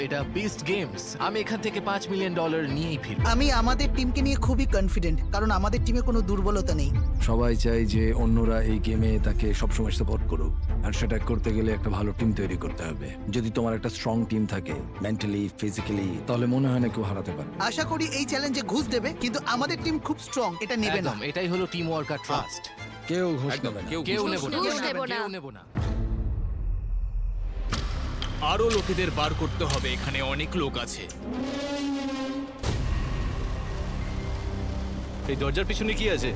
এটা বিস্ট গেমস। আমি এখান থেকে $5 মিলিয়ন নিয়েই ফিরব। আমি আমাদের টিমকে নিয়ে খুবই কনফিডেন্ট, কারণ আমাদের টিমে কোনো দুর্বলতা নেই। সবাই চাই যে অন্যরা এই গেমে তাকে সবসময় সাপোর্ট করুক, আর সেটা করতে গেলে একটা ভালো টিম তৈরি করতে হবে। যদি তোমার একটা স্ট্রং টিম থাকে মেন্টালি, ফিজিক্যালি, তাহলে মনে হয় না কেউ হারাতে পারবে। আশা করি এই চ্যালেঞ্জে ঘুষ দেবে, কিন্তু আমাদের টিম খুব স্ট্রং, এটা নেবে না। একদম, এটাই হলো টিম ওয়ার্ক আর ট্রাস্ট। কেউ ঘুষ একদম, নেবে না। কেউ নেব না, ঘুষ নেব না। কেউ নেব না। আরো লোকেদের বার করতে হবে, এখানে অনেক লোক আছে। এই দরজার পিছনে কি আছে?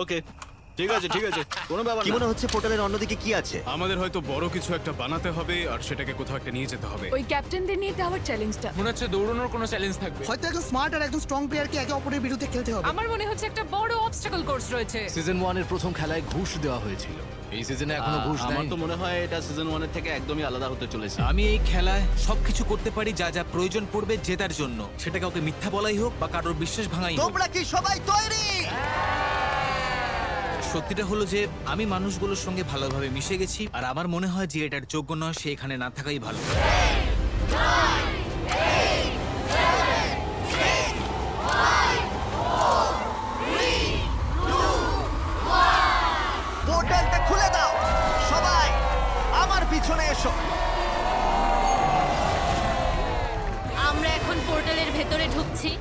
ওকে, ঠিক আছে, কোনো ব্যাপার কি না। মনে হচ্ছে পোর্টালের অন্যদিকে কি আছে? আমাদের হয়তো বড় কিছু একটা বানাতে হবে আর সেটাকে কোথাও একটা নিয়ে যেতে হবে। ওই ক্যাপ্টেনদের নিয়ে দেওয়ার চ্যালেঞ্জটা মনে হচ্ছে দৌড়ানোর কোনো চ্যালেঞ্জ থাকবে। হয়তো একজন স্মার্ট আর একজন স্ট্রং প্লেয়ারকে একে অপরের বিরুদ্ধে খেলতে হবে। আমার মনে হচ্ছে একটা বড় অবস্টাকল কোর্স রয়েছে। সিজন 1 এর প্রথম খেলায় ঘুষ দেওয়া হয়েছিল। এই সিজনে এখনো ঘুষ আমার দেয়নি। তো মনে হয় এটা সিজন 1 এর থেকে একদমই আলাদা হতে চলেছে। আমি এই খেলায় সবকিছু করতে পারি যা যা প্রয়োজন পড়বে জেতার জন্য, সেটা কাউকে মিথ্যা বলাই হোক বা কারোর বিশ্বাস ভাঙাই হোক। তোমরা কি সবাই তৈরি? সত্যিটা হলো যে আমি মানুষগুলোর সঙ্গে ভালোভাবে মিশে গেছি, আর আমার মনে হয় যে এটার যোগ্য নয় সে এখানে না থাকাই ভালো। পোর্টালটা খুলে দাও সবাই, আমার পিছনে এসো। আমরা এখন পোর্টালের ভেতরে ঢুকছি।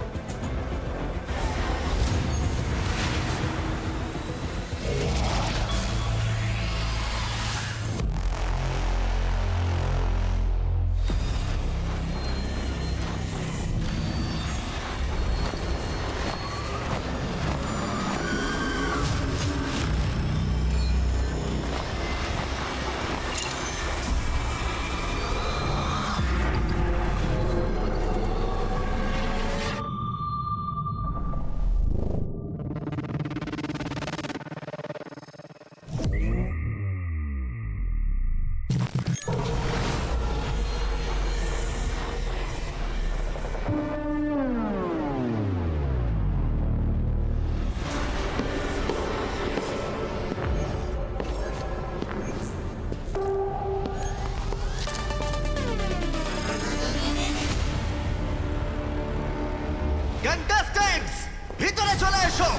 কন্টেস্ট্যান্টস ভিতরে চলে এসো।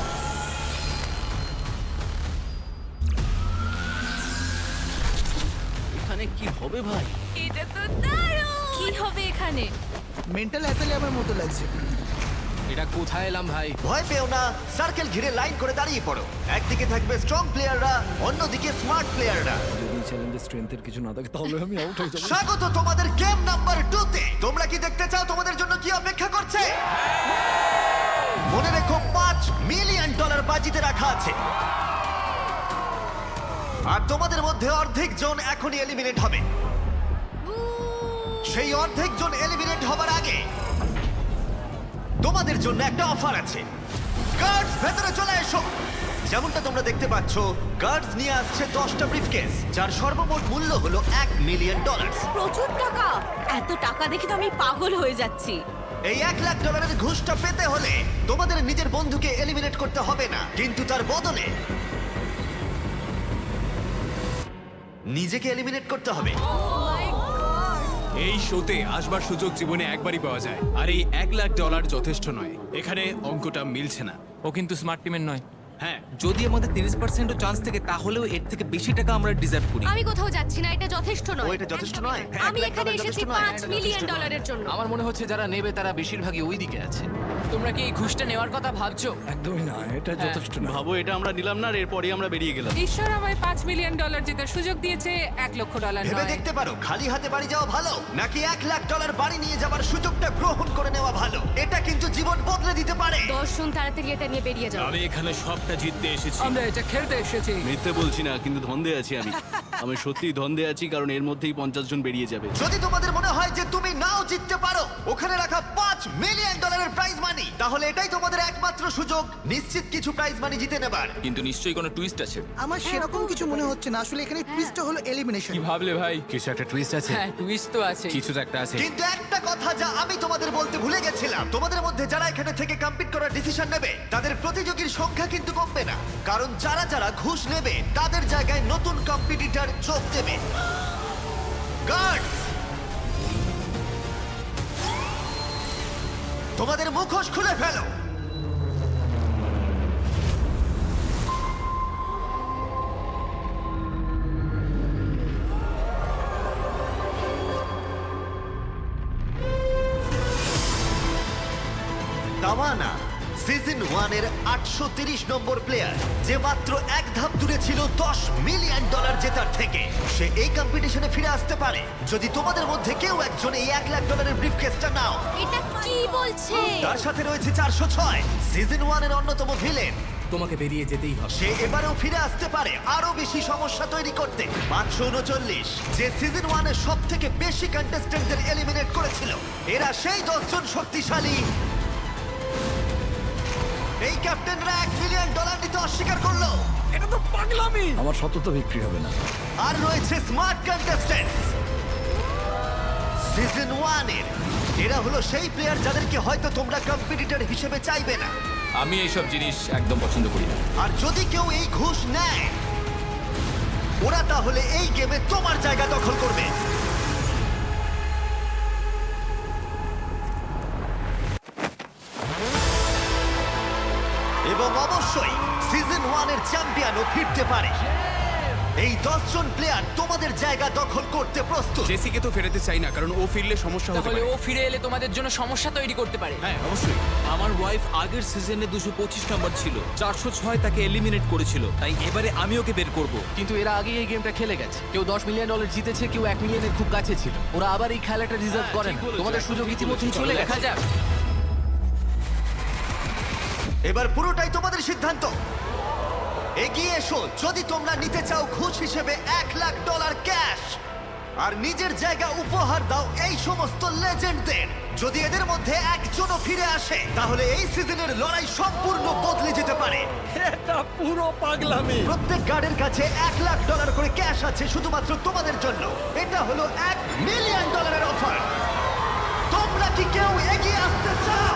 এখানে কি হবে ভাই? এটা তো দারুণ। কি হবে এখানে? মেন্টাল অ্যাসাইলামের মতো লাগছে। এটা কোথায় এলাম ভাই? ভয় পেও না, সার্কেল ঘিরে লাইন করে দাঁড়িয়ে পড়ো। একদিকে থাকবে স্ট্রং প্লেয়াররা, অন্যদিকে স্মার্ট প্লেয়াররা। যদি চ্যালেঞ্জের স্ট্রেংথের কিছু না থাকে তাহলে আমি আউট হয়ে যাবো। স্বাগত তোমাদের গেম নাম্বার 2 তে। তোমরা কি দেখতে চাও তোমাদের জন্য কি অপেক্ষা করছে? মনে রেখো $5 মিলিয়ন বাজিতে রাখা আছে, আর তোমাদের মধ্যে অর্ধেক জন এখনই এলিমিনেট হবে। সেই অর্ধেক জন এলিমিনেট হবার আগে তোমাদের জন্য একটা অফার আছে। গার্ডস ভেতরে চলে এসো। যেমনটা তোমরা দেখতে পাচ্ছ, গার্ডস নিয়ে আসছে 10টা ব্রিফকেস, যার সর্বমোট মূল্য হলো $1 মিলিয়ন। প্রচুর টাকা! এত টাকা দেখে তো আমি পাগল হয়ে যাচ্ছি। এই $1 লাখ ঘুষটা পেতে হলে তোমাদের নিজের বন্ধুকে এলিমিনেট করতে হবে না, কিন্তু তার বদলে নিজেকে এলিমিনেট করতে হবে। এই শোতে আসবার সুযোগ জীবনে একবারই পাওয়া যায়, আর এই $1,00,000 যথেষ্ট নয়। এখানে অঙ্কটা মিলছে না। ও কিন্তু স্মার্ট টিমের নয়। হ্যাঁ, যদি আমাদের 30% চান্স থাকে তাহলেও এর থেকে বেশি টাকা আমরা ডিজার্ভ করি। আমি কোথাও যাচ্ছি না, এটা যথেষ্ট ও নয়। এটা যথেষ্ট নয়? আমি এখানে এসেছি $5 মিলিয়ন জন্য। আমার মনে হচ্ছে যারা নেবে তারা বেশিরভাগই ওই দিকে আছে। তোমরা কি এই ঘুষটা নেওয়ার কথা ভাবছো? একদমই না, এটা যথেষ্ট না। ভাবো এটা আমরা নিলাম না, আর এরপরই আমরা বেরিয়ে গেলাম। ঈশ্বর আমায় $5 মিলিয়ন জেতার সুযোগ দিয়েছে, $1,00,000 ভেবে নয়। দেখতে পারো খালি হাতে বাড়ি যাওয়া ভালো নাকি $1,00,000 বাড়ি নিয়ে যাবার সুযোগটা গ্রহণ করে নেওয়া ভালো। এটা কিন্তু জীবন বদলে দিতে পারে। 10 জন তাড়াতাড়ি এটা নিয়ে বেরিয়ে যাও। আমি এখানে সবটা জিততে এসেছি। আমরা এটা খেলতে এসেছি। মিথ্যে বলছি না, কিন্তু ধন্দে আছি আমি। আমি সত্যিই ধন্দে আছি, কারণ এর মধ্যেই 50 জন বেরিয়ে যাবে। যদি তোমাদের মনে হয় যে তুমি নাও জিততে পারো ওখানে রাখা $5 মিলিয়ন প্রাইজ মানি, তাহলে এটাই তোমাদের একমাত্র সুযোগ নিশ্চিত কিছু প্রাইজ মানি জিতে নেবার। কিন্তু নিশ্চয়ই কোনো টুইস্ট আছে। আমার সেরকম কিছু মনে হচ্ছে না, আসলে এখানে টুইস্টটা হলো এলিমিনেশন। কি ভাবলে ভাই? কিছু একটা টুইস্ট আছে। হ্যাঁ, টুইস্ট তো আছে। কিছু তো একটা আছে। কিন্তু একটা কথা যা আমি তোমাদের বলতে ভুলে গেছিলাম, তোমাদের মধ্যে যারা এখানে থেকে কম্পিট করার ডিসিশন নেবে তাদের প্রতিযোগীর সংখ্যা কিন্তু কমবে না, কারণ যারা যারা ঘুষ নেবে তাদের জায়গায় নতুন কম্পিটিটর যোগ দেবে। গার্ডস, তোমাদের মুখোশ খুলে ফেলো। তাওয়ানা সিজন 1 এর 830 নম্বর প্লেয়ার, যে মাত্র এক ধাপ দূরে ছিল $10 মিলিয়ন জেতার থেকে। সে এই কম্পিটিশনে ফিরে আসতে পারে যদি তোমাদের মধ্যে কেউ একজন এই $1,00,000 ব্রিফকেসটা নাও। এটা কি বলছে? তার সাথে রয়েছে 406, সিজন 1 এর অন্যতম ভিলেন। তোমাকে বেরিয়ে যেতেই হবে। সে এবারেও ফিরে আসতে পারে আরো বেশি সমস্যা তৈরি করতে। 539, যে সিজন 1 এর সব থেকে বেশি কন্টেস্টেন্টদের এলিমিনেট করেছিল। এরা সেই 10 জন শক্তিশালী। এই ক্যাপ্টেনরা $1 মিলিয়ন নিতে অস্বীকার করলো। এটা তো পাগলামি। আমার সততা বিক্রি হবে না। আর রয়েছে স্মার্ট কন্টেস্টেন্ট সিজন 1 এর। এরা হলো সেই প্লেয়ার যাদেরকে হয়তো তোমরা কম্পিটিটর হিসেবে চাইবে না। আমি এইসব জিনিস একদম পছন্দ করি না। আর যদি কেউ এই ঘুষ নেয় ওরা তাহলে এই গেমে তোমার জায়গা দখল করবে। এবং অবশ্যই সিজন 1 এর চ্যাম্পিয়নও ফিরতে পারে। এই 10 জন প্লেয়ার তোমাদের জায়গা দখল করতে প্রস্তুত। জেসিকে তো ফেরাতে চাই না, কারণ ও ফিরলে সমস্যা হতে তাহলে পারে। ও ফিরে এলে তোমাদের জন্য সমস্যা তৈরি করতে পারে। হ্যাঁ, অবশ্যই। আমার ওয়াইফ আগের সিজনে 225 নম্বর ছিল, 406 তাকে এলিমিনেট করেছিল, তাই এবারে আমি ওকে বের করব। কিন্তু এরা আগেই এই গেমটা খেলে গেছে। কেউ $10 মিলিয়ন জিতেছে, কেউ $1 মিলিয়নের খুব কাছে ছিল। ওরা আবার এই খেলাটা ডিজার্ভ করে না। তোমাদের সুযোগ ইতিমধ্যেই চলে গেছে। দেখা যাক। এবার পুরোটাই তোমাদের সিদ্ধান্ত। এগিয়ে এসো যদি তোমরা নিতে চাও ঘুষ হিসেবে $1,00,000 ক্যাশ, আর নিজের জায়গা উপহার দাও এই সমস্ত লেজেন্ডদের। যদি এদের মধ্যে একজনও ফিরে আসে তাহলে এই সিজনের লড়াই সম্পূর্ণ বদলে যেতে পারে। এটা পুরো পাগলামি। প্রত্যেক গার্ডের কাছে $1,00,000 করে ক্যাশ আছে শুধুমাত্র তোমাদের জন্য। এটা হলো $1 মিলিয়ন অফার। তোমরা কি কেউ এগিয়ে আসতে চাও?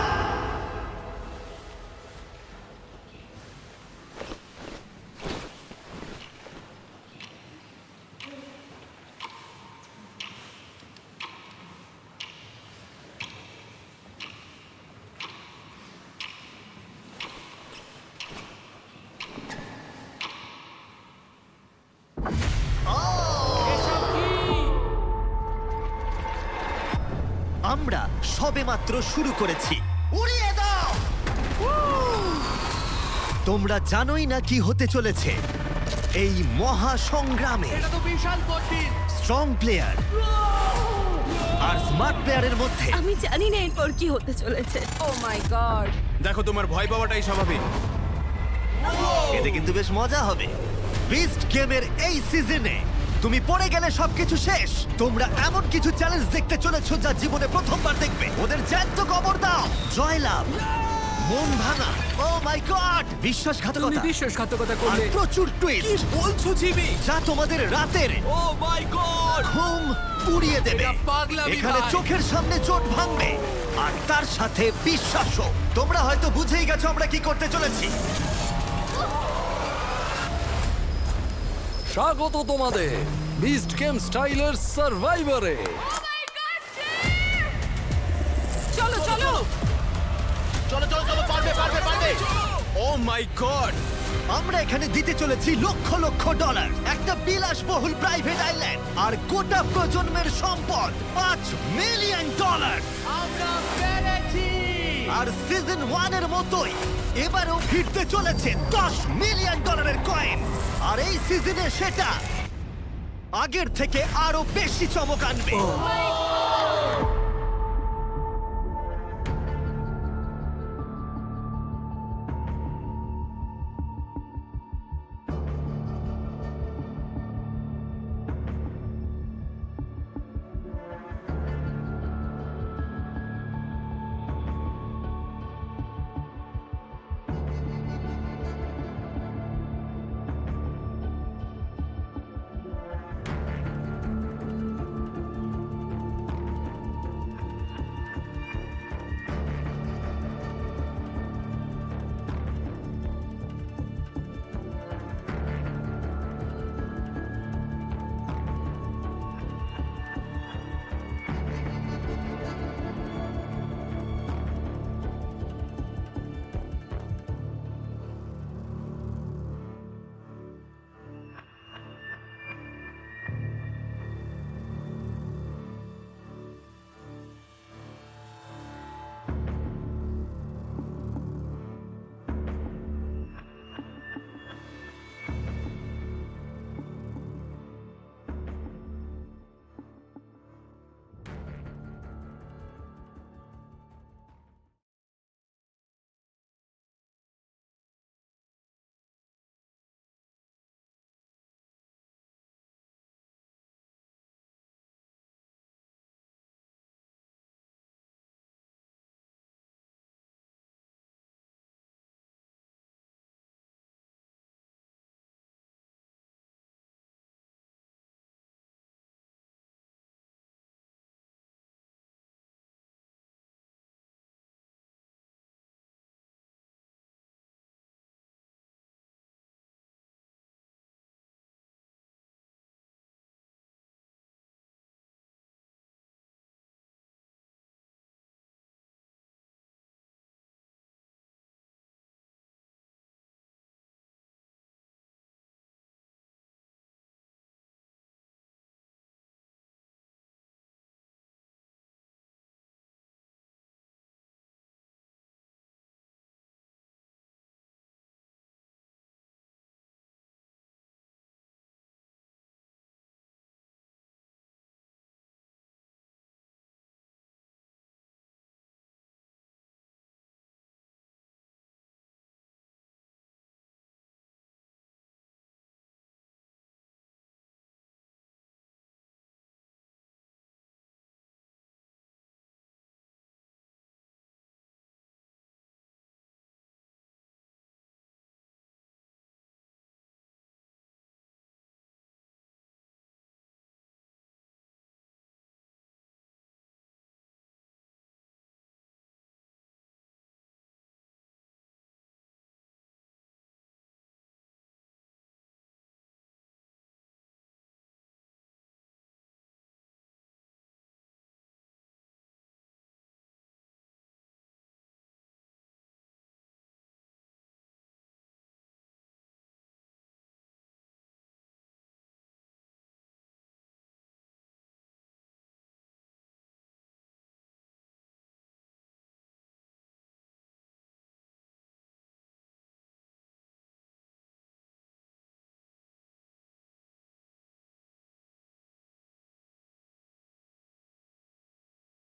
আমরা সবেমাত্র শুরু করেছি। উড়িয়ে দাও! তোমরা জানোই না কি হতে চলেছে এই মহা সংগ্রামে। স্ট্রং প্লেয়ার আর স্মার্ট প্লেয়ারের মধ্যে। আমি জানি না এরপর কি হতে চলেছে। ও মাই গড। দেখো, তোমার ভয় পাওয়াটাই স্বাভাবিক। এতে কিন্তু বেশ মজা হবে। বিস্ট গেমের এই সিজনে তুমি পড়ে গেলে সবকিছু শেষ। তোমরা এমন কিছু চ্যালেঞ্জ দেখতে চলেছো যা জীবনে প্রথমবার দেখবে। ওদের জ্যান্ত কবর দাও, জয়লাভ, মন ভাঙা, ও মাই গড, বিশ্বাসঘাতকতা, বিশ্বাসঘাতকতা আর করলে প্রচুর টুইস্ট বলছো জিমি? যা তোমাদের রাতের ও মাই গড! ঘুম উড়িয়ে দেবে। এটা পাগলামি এখানে ভাই। চোখের সামনে চোট ভাঙবে আর তার সাথে বিশ্বাসও। তোমরা হয়তো বুঝেই গেছো আমরা কি করতে চলেছি। স্বাগত তোমাদের বিস্ট গেম স্টাইলের সার্ভাইভারে। চলো চলো ও মাই গড! আমরা এখানে দিতে চলেছি লক্ষ লক্ষ ডলার, একটা বিলাসবহুল প্রাইভেট আইল্যান্ড আর গোটা প্রজন্মের সম্পদ $5 মিলিয়ন। আর সিজন 1 এর মতোই এবারও ফিরতে চলেছে $10 মিলিয়ন কয়েন। আর এই সিজনে সেটা আগের থেকে আরো বেশি চমক আনবে।